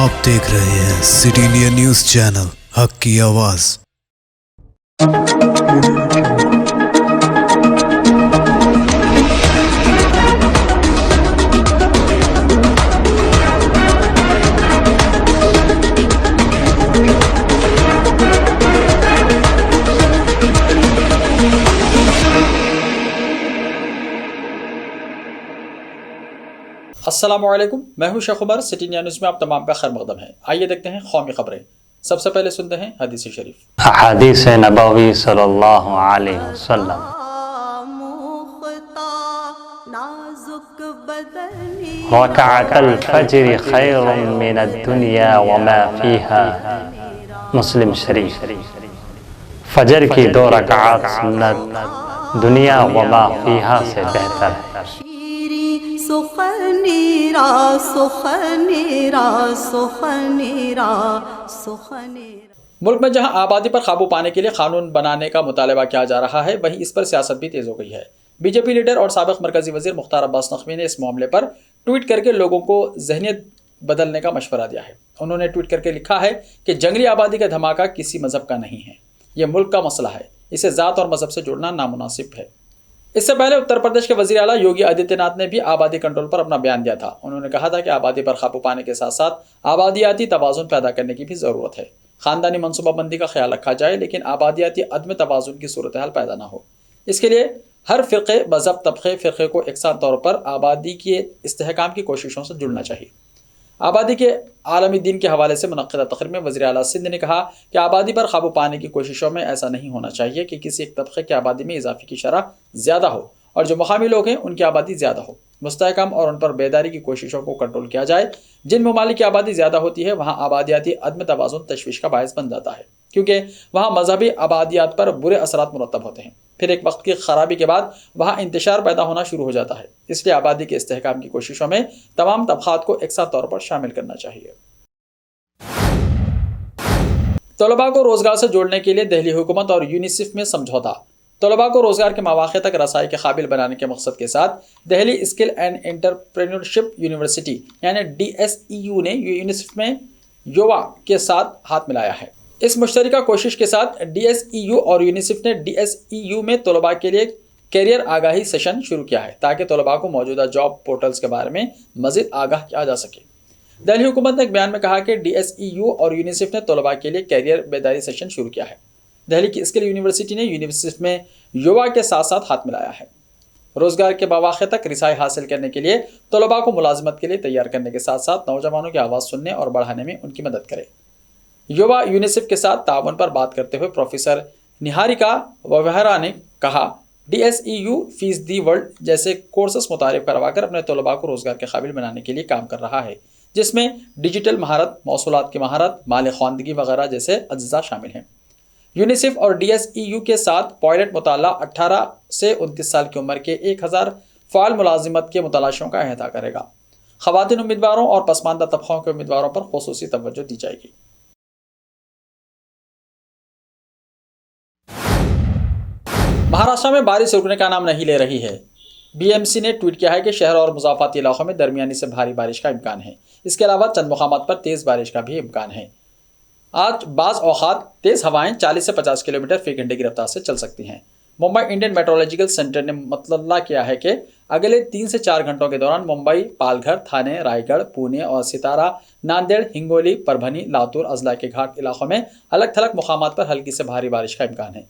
आप देख रहे हैं सिटी इंडिया न्यूज चैनल, हक की आवाज। अस्सलामुअलैकुम, मैं हूं शेख उमर। सिटी न्यूज़ में आप तमाम का खैर मकदम है। आइए देखते हैं कौमी खबरें। सबसे पहले सुनते हैं हदीस शरीफ। हदीस नबवी सल्लल्लाहु अलैहि वसल्लम। रकाअतल फज्र खैरुम मिनद दुनिया व मा फीहा। मुस्लिम शरीफ। फजर की 2 रकात सुन्नत दुनिया व मा फीहा से बेहतर है। मुल्क में जहां आबादी पर काबू पाने के लिए कानून बनाने का मुतालबा किया जा रहा है, वहीं इस पर सियासत भी तेज हो गई है। बीजेपी लीडर और साबिक मरकजी वजीर मुख्तार अब्बास नकवी ने इस मामले पर ट्वीट करके लोगों को जहनियत बदलने का मशवरा दिया है। उन्होंने ट्वीट करके लिखा है कि जंगली आबादी का धमाका किसी मजहब का नहीं है, यह मुल्क का मसला है। इसे ज़ात और मजहब से जोड़ना नामुनासिब है। इससे पहले उत्तर प्रदेश के वजीर आला योगी आदित्यनाथ ने भी आबादी कंट्रोल पर अपना बयान दिया था। उन्होंने कहा था कि आबादी पर काबू पाने के साथ साथ आबादियाती तवाज़ुन पैदा करने की भी ज़रूरत है। ख़ानदानी मनसूबाबंदी का ख्याल रखा जाए, लेकिन आबादियाती अदम तवाज़ुन की सूरत हाल पैदा ना हो। इसके लिए हर फ़िरक़े, मज़हब, तबक़े, फ़िरक़े को एकसार तौर पर आबादी के इस्तेहकाम की कोशिशों से जुड़ना चाहिए। आबादी के आलमी दिन के हवाले से मुनक़्क़िदा तक़रीर में वज़ीर आला सिंध ने कहा कि आबादी पर काबू पाने की कोशिशों में ऐसा नहीं होना चाहिए कि किसी एक तबक़े की आबादी में इजाफ़े की शरह ज़्यादा हो और जो मकामी लोग हैं उनकी आबादी ज़्यादा हो। मुस्तहकम और उन पर बेदारी की कोशिशों को कंट्रोल किया जाए। जिन ममालिक की आबादी ज़्यादा होती है, वहाँ आबादियाती अदम तवाज़ुन तशवीश का बायस बन जाता है, क्योंकि वहाँ मजहबी आबादियात पर बुरे असरात मुरतब होते हैं। फिर एक वक्त की खराबी के बाद वहाँ इंतशार पैदा होना शुरू हो जाता है। इसलिए आबादी के इस्तेहकाम की कोशिशों में तमाम तबक़ात को एकसार तौर पर शामिल करना चाहिए। तलबा को रोज़गार से जोड़ने के लिए दिल्ली हुकूमत और यूनिसेफ में समझौता। तलबा को रोज़गार के मौक़े तक रसाई के काबिल बनाने के मकसद के साथ Delhi skill and entrepreneurship university यानी DSEU ने यूनिसेफ में युवा के साथ हाथ मिलाया है। इस मुश्तरका कोशिश के साथ DSEU और यूनिसेफ ने DSEU में तलबा के लिए कैरियर आगाही सेशन शुरू किया है, ताकि तलबा को मौजूदा जॉब पोर्टल्स के बारे में मज़ीद आगाह किया जा सके। दिल्ली हुकूमत ने एक बयान में कहा कि DSEU और यूनिसेफ ने तलबा के लिए कैरियर बेदारी सेशन शुरू किया है। दिल्ली की स्किल यूनिवर्सिटी ने यूनिसेफ में युवा के साथ साथ हाथ मिलाया है। रोज़गार के मौक़े तक रिसाई हासिल करने के लिए तलबा को मुलाजमत के लिए तैयार करने के साथ साथ नौजवानों की आवाज़ सुनने और बढ़ाने में उनकी मदद करे। युवा यूनिसेफ के साथ ताउन पर बात करते हुए प्रोफेसर निहारिका ववेहरा ने कहा, DSEU फीस दी वर्ल्ड जैसे कोर्सेस मुतारिफ करवाकर अपने तलबा को रोज़गार के काबिल बनाने के लिए काम कर रहा है, जिसमें डिजिटल महारत, मौसूलात की महारत, माल ख्वानदगी वगैरह जैसे अज्जा शामिल हैं। यूनिसेफ और DSEU के साथ पायलट मुताला 18 से 29 साल की उम्र के 1000 फ़ाल मुलाजिमत के मुतलाशियों का अहता करेगा। ख़वातीन उम्मीदवारों और पसमानदा तबक़ों के उम्मीदवारों पर ख़ुसूसी तवज्जो दी जाएगी। महाराष्ट्र में बारिश रुकने का नाम नहीं ले रही है। BMC ने ट्वीट किया है कि शहर और मुज़ाफ़ाती इलाक़ों में दरमियानी से भारी बारिश का इम्कान है। इसके अलावा चंद मुक़ामात पर तेज़ बारिश का भी इम्कान है। आज बाज़ औक़ात तेज़ हवाएं 40 से 50 किलोमीटर फ़ी घंटे की रफ्तार से चल सकती हैं। मुंबई इंडियन मेट्रोलॉजिकल सेंटर ने मतला किया है कि अगले 3 से 4 घंटों के दौरान मुंबई, पालघर, थाने, रायगढ़, पुणे और सितारा, नांदेड़, हिंगोली, परभनी, लातूर, अजला के घाट इलाक़ों में अलग थलग मुक़ामात पर हल्की से भारी बारिश का इम्कान है।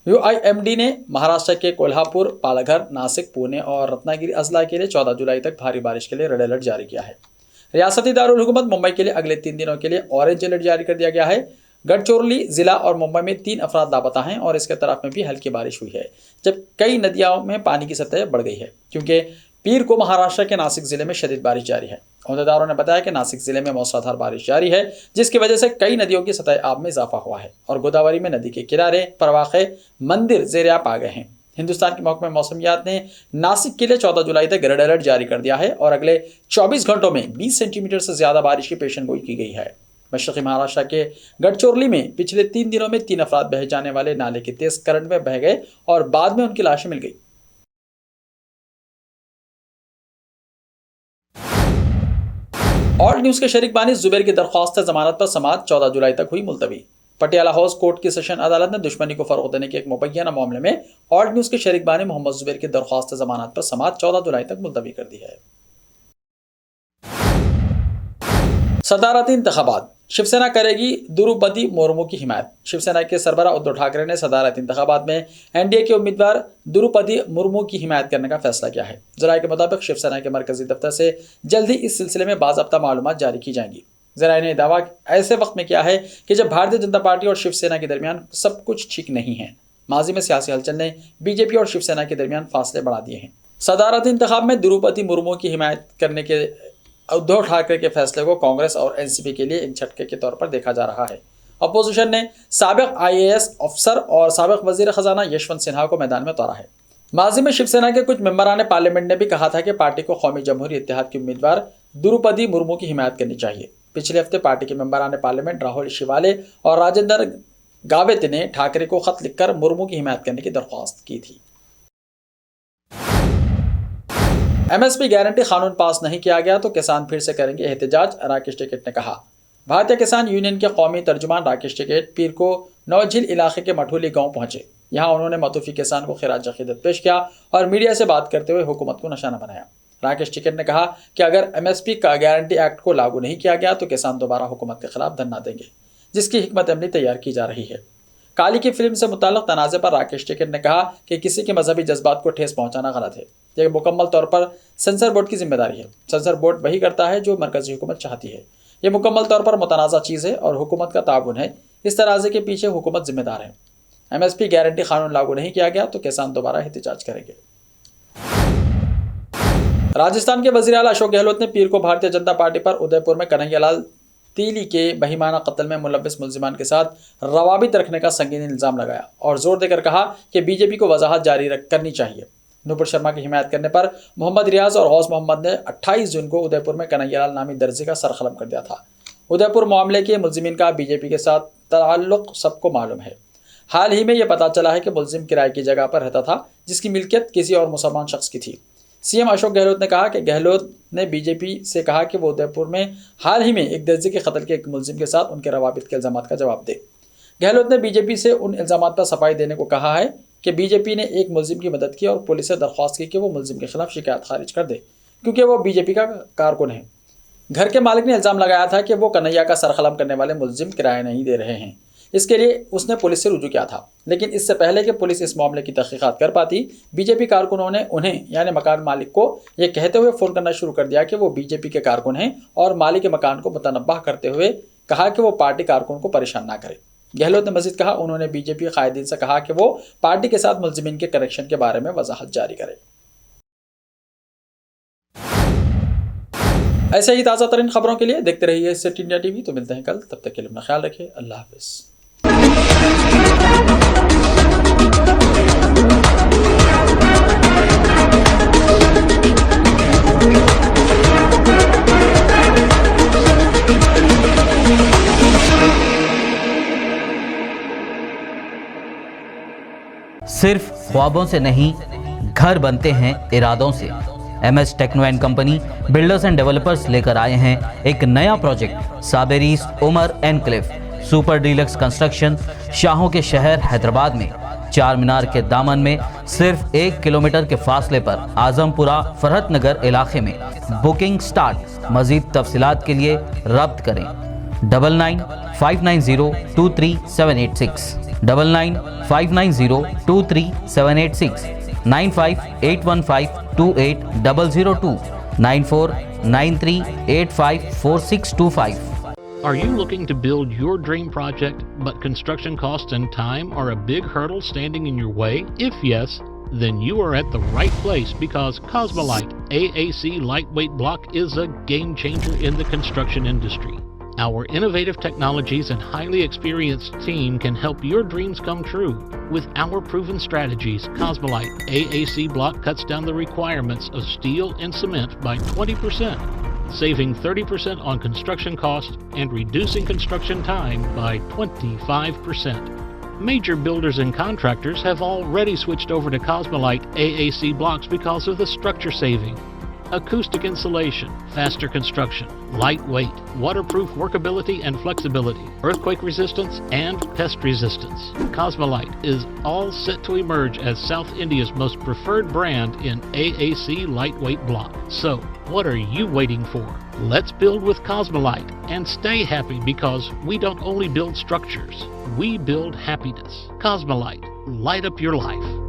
UIMD ने महाराष्ट्र के कोल्हापुर, पालघर, नासिक, पुणे और रत्नागिरी अजला के लिए 14 जुलाई तक भारी बारिश के लिए रेड अलर्ट जारी किया है। रियासती दारुल हुकूमत मुंबई के लिए अगले 3 दिनों के लिए ऑरेंज अलर्ट जारी कर दिया गया है। गढ़चिरौली ज़िला और मुंबई में 3 अफराद लापता हैं और इसके तरफ में भी हल्की बारिश हुई है, जब कई नदियों में पानी की सतह बढ़ गई है, क्योंकि पीर को महाराष्ट्र के नासिक ज़िले में शदीद बारिश जारी है। अहदेदारों ने बताया कि नासिक ज़िले में मौसलाधार बारिश जारी है, जिसकी वजह से कई नदियों की सतह आब में इजाफा हुआ है और गोदावरी में नदी के किनारे परवाक़े मंदिर ज़ेर-ए-आब आ गए हैं। हिंदुस्तान के महकमे मौसमियात ने नासिक के लिए 14 जुलाई तक रेड अलर्ट जारी कर दिया है और अगले 24 घंटों में 20 सेंटीमीटर से ज़्यादा बारिश की पेशेनगोई की गई है। मशरक़ी महाराष्ट्र के गढ़चिरौली में पिछले 3 दिनों में 3 अफराद बह जाने वाले नाले के तेज़ करंट में बह गए और बाद में उनकी लाशें मिल गई। ऑल्ट न्यूज के शरीक बानी जुबैर की दरख्वास्त जमानत पर समाअत 14 जुलाई तक हुई मुलतवी। पटियाला हाउस कोर्ट की सेशन अदालत ने दुश्मनी को फरोग देने के एक मुबैना मामले में ऑल्ट न्यूज के शरीक बानी मोहम्मद जुबैर की दरख्वास्त जमानत पर समाअत 14 जुलाई तक मुलतवी कर दी है। सदारती इंतखाबात, शिवसेना करेगी द्रौपदी मुर्मू की हिमायत। शिवसेना के सरबराह उद्धव ठाकरे ने सदारती इंतखाबात में एनडीए के उम्मीदवार द्रौपदी मुर्मू की हिमायत करने का फैसला किया है। जराये के मुताबिक शिवसेना के मरकजी दफ्तर से जल्द ही इस सिलसिले में बाज़ाब्ता मालूमात जारी की जाएंगी। जराये ने दावा ऐसे वक्त में किया है कि जब भारतीय जनता पार्टी और शिवसेना के दरमियान सब कुछ ठीक नहीं है। माजी में सियासी हलचल ने बीजेपी और शिवसेना के दरमियान फासले बढ़ा दिए हैं। सदारती इंतखाब में द्रौपदी मुर्मू की हिमायत करने के उद्धव ठाकरे के फैसले को कांग्रेस और एनसीपी के लिए एक झटके के तौर पर देखा जा रहा है। अपोजिशन ने साबिक आईएएस अफसर और साबिक वजीर खजाना यशवंत सिन्हा को मैदान में उतारा है। माजी में शिवसेना के कुछ मेंबरान पार्लियामेंट ने भी कहा था कि पार्टी को कौमी जमहूरी इत्तेहाद की उम्मीदवार द्रौपदी मुर्मू की हिमायत करनी चाहिए। पिछले हफ्ते पार्टी के मेंबरान पार्लियामेंट राहुल शिवाले और राजेंद्र गावित ने ठाकरे को खत लिखकर मुर्मू की हिमायत करने की दरख्वास्त की थी। एमएसपी गारंटी कानून पास नहीं किया गया तो किसान फिर से करेंगे एहतजाज, राकेश टिकैत ने कहा। भारतीय किसान यूनियन के कौमी तर्जुमान राकेश टिकैत पीर को नौझील इलाके के मठोली गांव पहुंचे। यहां उन्होंने मतूफी किसान को खिराज अकीदत पेश किया और मीडिया से बात करते हुए हुकूमत को निशाना बनाया। राकेश टिकैत ने कहा कि अगर एमएसपी का गारंटी एक्ट को लागू नहीं किया गया तो किसान दोबारा हुकूमत के खिलाफ धरना देंगे, जिसकी हिकमत अमली तैयार की जा रही है। काली की फिल्म से मुताल्लिक तनाज़े पर राकेश टिकैत ने कहा कि किसी के मजहबी जज्बात को ठेस पहुंचाना गलत है। यह मुकम्मल तौर पर सेंसर बोर्ड की जिम्मेदारी है। सेंसर बोर्ड वही करता है जो मरकजी हुकूमत चाहती है। यह मुकम्मल तौर पर मुतनाज़ा चीज़ है और हुकूमत का ताउन है। इस तनाज़े के पीछे हुकूमत जिम्मेदार है। एमएसपी गारंटी कानून लागू नहीं किया गया तो किसान दोबारा एहतजाज करेंगे। राजस्थान के वज़ीर आला अशोक गहलोत ने पीर को भारतीय जनता पार्टी पर उदयपुर में कन्हैयालाल तीली के बहिमाना कत्ल में मुलव्विस मुल्जिमान के साथ रवाबित रखने का संगीन इल्ज़ाम लगाया और जोर देकर कहा कि बीजेपी को वजाहत जारी करनी चाहिए। नूपुर शर्मा की हिमायत करने पर मोहम्मद रियाज और गौस मोहम्मद ने 28 जून को उदयपुर में कन्हैयालाल नामी दर्जी का सरखलम कर दिया था। उदयपुर मामले के मुल्जिमीन का बीजेपी के साथ ताल्लुक सबको मालूम है। हाल ही में यह पता चला है कि मुल्जिम किराए की जगह पर रहता था जिसकी मिल्कियत किसी और मुसलमान शख्स की थी। सीएम अशोक गहलोत ने कहा कि गहलोत ने बीजेपी से कहा कि वो उदयपुर में हाल ही में एक दर्जी के कत्ल के एक मुल्जिम के साथ उनके रवाबित के इल्ज़ामात का जवाब दे। गहलोत ने बीजेपी से उन इल्ज़ामात पर सफाई देने को कहा है कि बीजेपी ने एक मुल्जिम की मदद की और पुलिस से दरख्वास्त की कि वो मुल्जिम के खिलाफ शिकायत खारिज कर दे क्योंकि वो बीजेपी का कारकुन है। घर के मालिक ने इल्ज़ाम लगाया था कि वो कन्हैया का सरखलम करने वाले मुल्जिम किराया नहीं दे रहे हैं। इसके लिए उसने पुलिस से रुजू किया था, लेकिन इससे पहले कि पुलिस इस मामले की तहकीकात कर पाती, बीजेपी कारकुनों ने उन्हें यानी मकान मालिक को यह कहते हुए फ़ोन करना शुरू कर दिया कि वो बीजेपी के कारकुन हैं और मालिक के मकान को मुतनब्बह करते हुए कहा कि वो पार्टी कारकुन को परेशान ना करे। गहलोत ने मजीद कहा उन्होंने बीजेपी कायदीन से कहा कि वो पार्टी के साथ मुल्जिमीन के कनेक्शन के बारे में वजाहत जारी करे। ऐसे ही ताज़ा तरीन खबरों के लिए देखते रहिए सिटी इंडिया टीवी। तो मिलते हैं कल, तब तक के लिए अपना ख्याल रखिए। अल्लाह हाफिज़। सिर्फ ख्वाबों से नहीं, घर बनते हैं इरादों से। MS techno and company builders and developers लेकर आए हैं एक नया project Saberiz Umar enclave super deluxe construction. शाहों के शहर हैदराबाद में चार मीनार के दामन में सिर्फ 1 किलोमीटर के फासले पर आजमपुरा फरहत नगर इलाके में। Booking start. मजीद तफसीलात के लिए रब्त करें 9959023786 9959023786 9581528002 9493854625। Are you looking to build your dream project, but construction costs and time are a big hurdle standing in your way? If yes, then you are at the right place because Cosmolite AAC lightweight block is a game changer in the construction industry. Our innovative technologies and highly experienced team can help your dreams come true. With our proven strategies, Cosmolite AAC block cuts down the requirements of steel and cement by 20%, saving 30% on construction costs and reducing construction time by 25%. Major builders and contractors have already switched over to Cosmolite AAC blocks because of the structure saving. acoustic insulation, faster construction, lightweight, waterproof workability and flexibility, earthquake resistance, and pest resistance. Cosmolite is all set to emerge as South India's most preferred brand in AAC lightweight block. So, what are you waiting for? Let's build with Cosmolite and stay happy, because we don't only build structures, we build happiness. Cosmolite, light up your life.